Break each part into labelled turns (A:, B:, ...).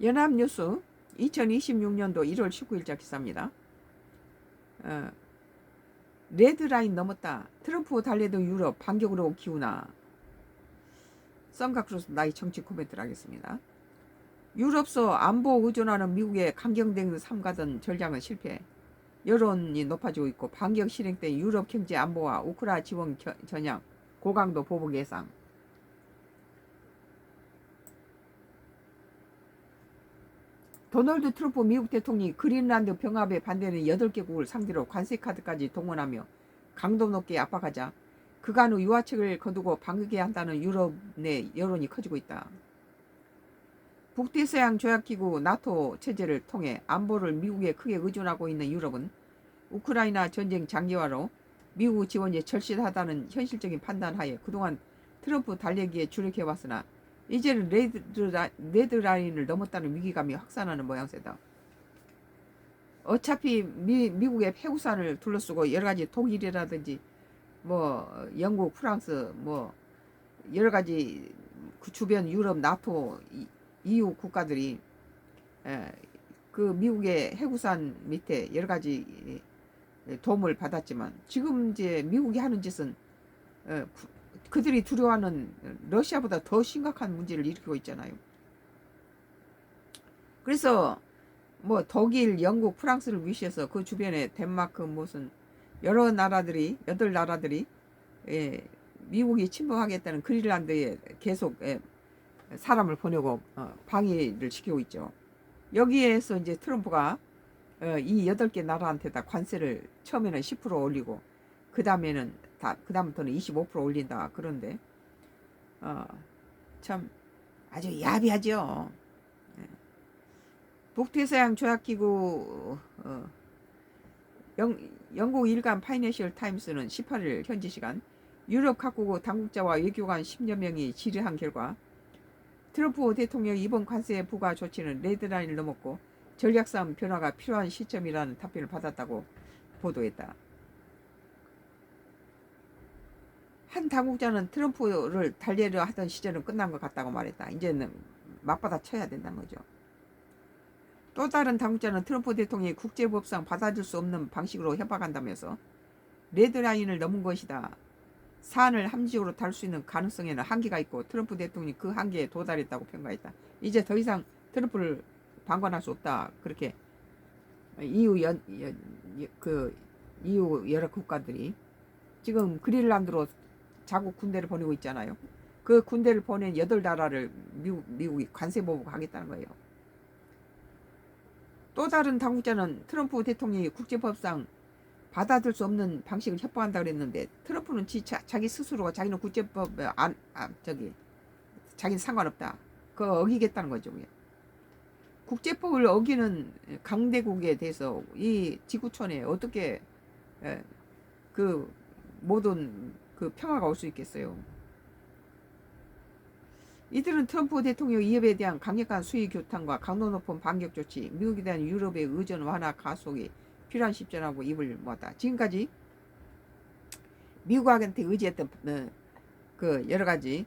A: 연합뉴스 2026년도 1월 19일자 기사입니다. 레드라인 넘었다. 트럼프 달래도 유럽 반격으로 기우나. 썬가크로스 나이 정치 코멘트를 하겠습니다. 유럽서 안보 의존하는 미국의 강경대응을 삼가던 전략은 실패. 여론이 높아지고 있고 반격 실행 때 유럽 경제 안보와 우크라 지원 전향, 고강도 보복 예상. 도널드 트럼프 미국 대통령이 그린란드 병합에 반대하는 8개국을 상대로 관세 카드까지 동원하며 강도 높게 압박하자 그간 후 유화책을 거두고 방역해야 한다는 유럽 내 여론이 커지고 있다. 북대서양 조약기구 나토 체제를 통해 안보를 미국에 크게 의존하고 있는 유럽은 우크라이나 전쟁 장기화로 미국 지원이 절실하다는 현실적인 판단하에 그동안 트럼프 달래기에 주력해왔으나 이제는 레드라인을 넘었다는 위기감이 확산하는 모양새다. 어차피 미국의 해우산을 둘러쓰고 여러가지 독일이라든지 뭐 영국, 프랑스 뭐 여러가지 그 주변 유럽, 나토, EU 국가들이 그 미국의 해구산 밑에 여러가지 도움을 받았지만 지금 이제 미국이 하는 짓은 그들이 두려워하는 러시아보다 더 심각한 문제를 일으키고 있잖아요. 그래서 뭐 독일, 영국, 프랑스를 위시해서 그 주변에 덴마크 무슨 여러 나라들이 8나라들이 미국이 침범하겠다는 그린란드에 계속 사람을 보내고 방위를 시키고 있죠. 여기에서 이제 트럼프가 이 8개 나라한테다 관세를 처음에는 10% 올리고 그다음부터는 25% 올린다. 그런데 참 아주 야비하죠. 북대서양 조약기구 영국 일간 파이낸셜 타임스는 18일 현지 시간 유럽 각국 당국자와 외교관 10여 명이 질의한 결과 트럼프 대통령의 이번 관세 부과 조치는 레드라인을 넘었고 전략상 변화가 필요한 시점이라는 답변을 받았다고 보도했다. 한 당국자는 트럼프를 달래려 하던 시절은 끝난 것 같다고 말했다. 이제는 맞받아 쳐야 된다는 거죠. 또 다른 당국자는 트럼프 대통령이 국제법상 받아줄 수 없는 방식으로 협박한다면서 레드라인을 넘은 것이다. 사안을 합리적으로 다룰 수 있는 가능성에는 한계가 있고 트럼프 대통령이 그 한계에 도달했다고 평가했다. 이제 더 이상 트럼프를 방관할 수 없다. 그렇게 EU 여러 국가들이 지금 그린란드로 자국 군대를 보내고 있잖아요. 그 군대를 보낸 8나라를 미국이 관세 보복하겠다는 거예요. 또 다른 당국자는 트럼프 대통령이 국제법상 받아들일 수 없는 방식을 협박한다고 그랬는데 트럼프는 자기 스스로가 자기는 국제법 자기는 상관없다. 그거 어기겠다는 거죠. 국제법을 어기는 강대국에 대해서 이 지구촌에 어떻게 그 모든 그 평화가 올 수 있겠어요. 이들은 트럼프 대통령 이협에 대한 강력한 수위 교탄과 강도 높은 반격 조치, 미국에 대한 유럽의 의존 완화 가속이 필요한 시점이라고 입을 모았다. 지금까지 미국한테 의지했던 그 여러 가지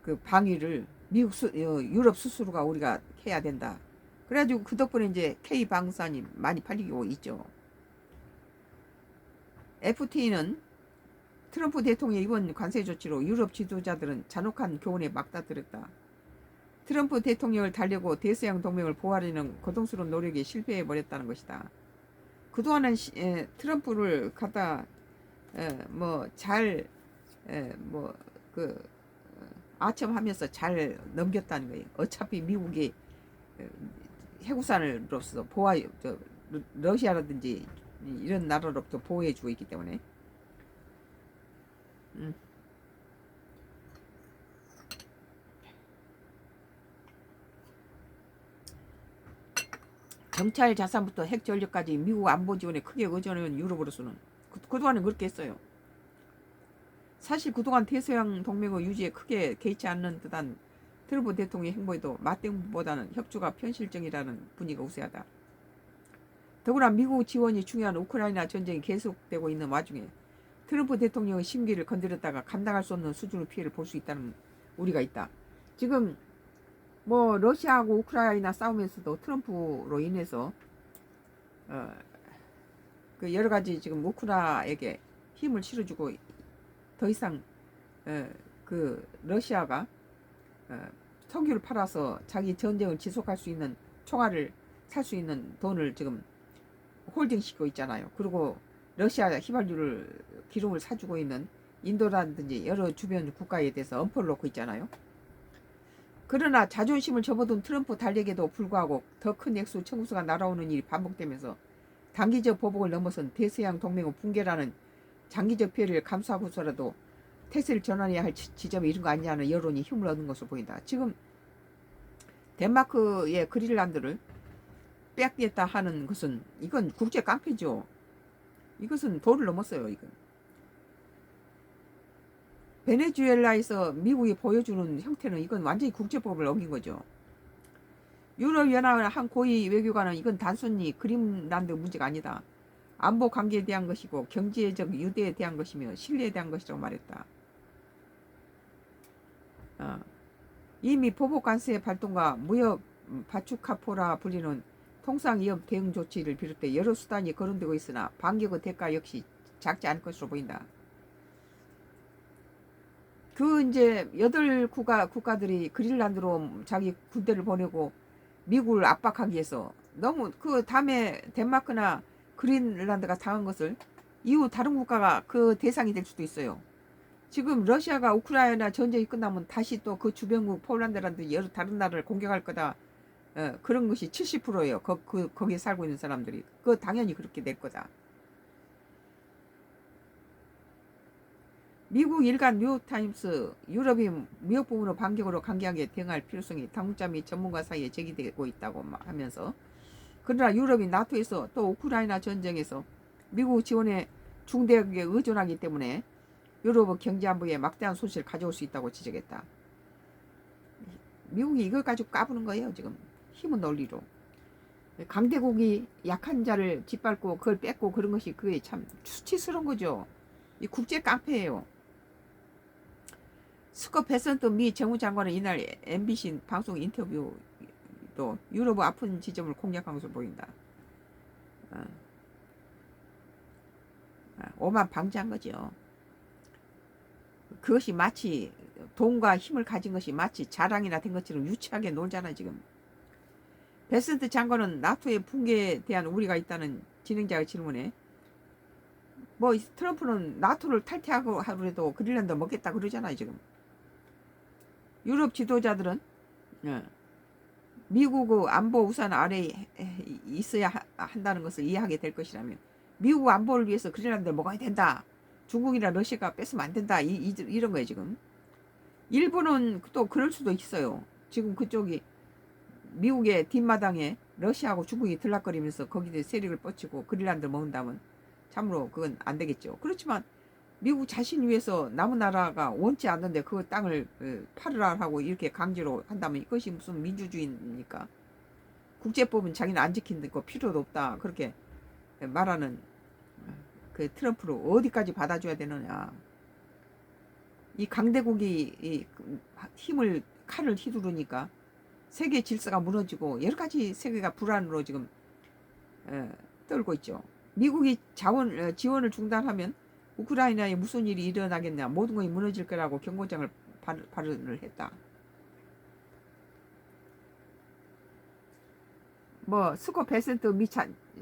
A: 그 방위를 유럽 스스로가 우리가 해야 된다. 그래가지고 그 덕분에 이제 K 방산이 많이 팔리고 있죠. FTA는 트럼프 대통령의 이번 관세 조치로 유럽 지도자들은 잔혹한 교훈에 막다들었다. 트럼프 대통령을 달래고 대서양 동맹을 보호하려는 고통스러운 노력에 실패해버렸다는 것이다. 그동안은 트럼프를 갖다 아첨하면서 잘 넘겼다는 거예요. 어차피 미국이 해구산으로서 러시아라든지 이런 나라로부터 보호해주고 있기 때문에 경찰 자산부터 핵 전력까지 미국 안보 지원에 크게 의존하는 유럽으로서는 그동안은 그렇게 했어요. 사실 그동안 대서양 동맹의 유지에 크게 개의치 않는 듯한 트럼프 대통령의 행보에도 맞대응보다는 협조가 편실적이라는 분위기가 우세하다. 더구나 미국 지원이 중요한 우크라이나 전쟁이 계속되고 있는 와중에 트럼프 대통령의 심기를 건드렸다가 감당할 수 없는 수준의 피해를 볼 수 있다는 우리가 있다. 지금 뭐 러시아하고 우크라이나 싸움에서도 트럼프로 인해서 그 여러 가지 지금 우크라에게 힘을 실어주고 더 이상 그 러시아가 석유를 팔아서 자기 전쟁을 지속할 수 있는 총알을 살 수 있는 돈을 지금 홀딩시키고 있잖아요. 그리고 러시아 휘발유를 기름을 사주고 있는 인도라든지 여러 주변 국가에 대해서 엄포를 놓고 있잖아요. 그러나 자존심을 접어둔 트럼프 달력에도 불구하고 더 큰 액수 청구서가 날아오는 일이 반복되면서 단기적 보복을 넘어선 대서양 동맹의 붕괴라는 장기적 피해를 감수하고서라도 태세를 전환해야 할 지점에 이른 거 아니냐는 여론이 힘을 얻는 것으로 보인다. 지금 덴마크의 그린란드를 빼앗겠다 하는 것은 이건 국제 깡패죠. 이것은 도를 넘었어요. 이건 베네수엘라에서 미국이 보여주는 형태는 이건 완전히 국제법을 어긴 거죠. 유럽연합의 한 고위 외교관은 이건 단순히 그린란드 문제가 아니다. 안보 관계에 대한 것이고 경제적 유대에 대한 것이며 신뢰에 대한 것이라고 말했다. 이미 보복 관세의 발동과 무역 바추카포라 불리는 통상이업 대응 조치를 비롯해 여러 수단이 거론되고 있으나 반격의 대가 역시 작지 않을 것으로 보인다. 그 이제 8국가들이 그린란드로 자기 군대를 보내고 미국을 압박하기 위해서 너무 그 다음에 덴마크나 그린란드가 당한 것을 이후 다른 국가가 그 대상이 될 수도 있어요. 지금 러시아가 우크라이나 전쟁이 끝나면 다시 또 그 주변국 폴란드라든지 여러 다른 나라를 공격할 거다. 그런 것이 70%예요. 거기에 살고 있는 사람들이. 그 당연히 그렇게 될 거다. 미국 일간 뉴욕타임스 유럽이 무역 부분으로 반격으로 강경하게 대응할 필요성이 당국자 및 전문가 사이에 제기되고 있다고 하면서 그러나 유럽이 나토에서 또 우크라이나 전쟁에서 미국 지원에 중대하게 의존하기 때문에 유럽의 경제 안보에 막대한 손실을 가져올 수 있다고 지적했다. 미국이 이걸 가지고 까부는 거예요. 지금 힘은 논리로. 강대국이 약한 자를 짓밟고 그걸 뺏고 그런 것이 그게 참 수치스러운 거죠. 이 국제 깡패예요. 스콧 베센트 미 재무장관은 이날 MBC 방송 인터뷰도 유럽의 아픈 지점을 공략한 것으로 보인다. 오만 방지한 거죠. 그것이 마치 돈과 힘을 가진 것이 마치 자랑이나 된 것처럼 유치하게 놀잖아 지금. 베센트 장관은 나토의 붕괴에 대한 우려가 있다는 진행자의 질문에 뭐 트럼프는 나토를 탈퇴하고 하더라도 그린란드 먹겠다 그러잖아요 지금. 유럽 지도자들은 미국의 안보 우산 아래에 있어야 한다는 것을 이해하게 될 것이라며 미국 안보를 위해서 그린란드를 먹어야 된다. 중국이나 러시아가 뺏으면 안 된다. 이런 거예요 지금. 일본은 또 그럴 수도 있어요. 지금 그쪽이 미국의 뒷마당에 러시아하고 중국이 들락거리면서 거기에 세력을 뻗치고 그린란드를 먹는다면 참으로 그건 안 되겠죠. 그렇지만 미국 자신 위해서 남은 나라가 원치 않는데 그 땅을 팔으라 하고 이렇게 강제로 한다면 이것이 무슨 민주주의입니까? 국제법은 자기는 안 지키는 거 필요도 없다. 그렇게 말하는 그 트럼프를 어디까지 받아줘야 되느냐. 이 강대국이 이 힘을 칼을 휘두르니까 세계 질서가 무너지고 여러 가지 세계가 불안으로 지금 떨고 있죠. 미국이 지원을 중단하면 우크라이나에 무슨 일이 일어나겠냐. 모든 것이 무너질 거라고 경고장을 발언을 했다. 뭐 스콧 베센트 미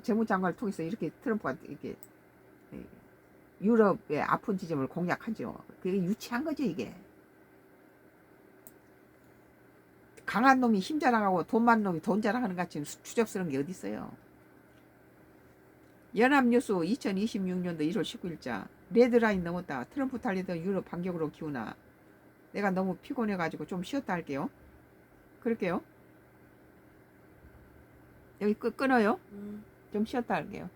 A: 재무장관을 통해서 이렇게 트럼프가 이렇게 유럽의 아픈 지점을 공략하죠. 그게 유치한 거죠 이게. 강한 놈이 힘 자랑하고 돈 많은 놈이 돈 자랑하는 같이 추접스러운 게 어디 있어요. 연합뉴스 2026년도 1월 19일자 레드라인 넘었다. 트럼프 달리던 유럽 반격으로 기우나. 내가 너무 피곤해가지고 좀 쉬었다 할게요. 그럴게요. 여기 끊어요. 좀 쉬었다 할게요.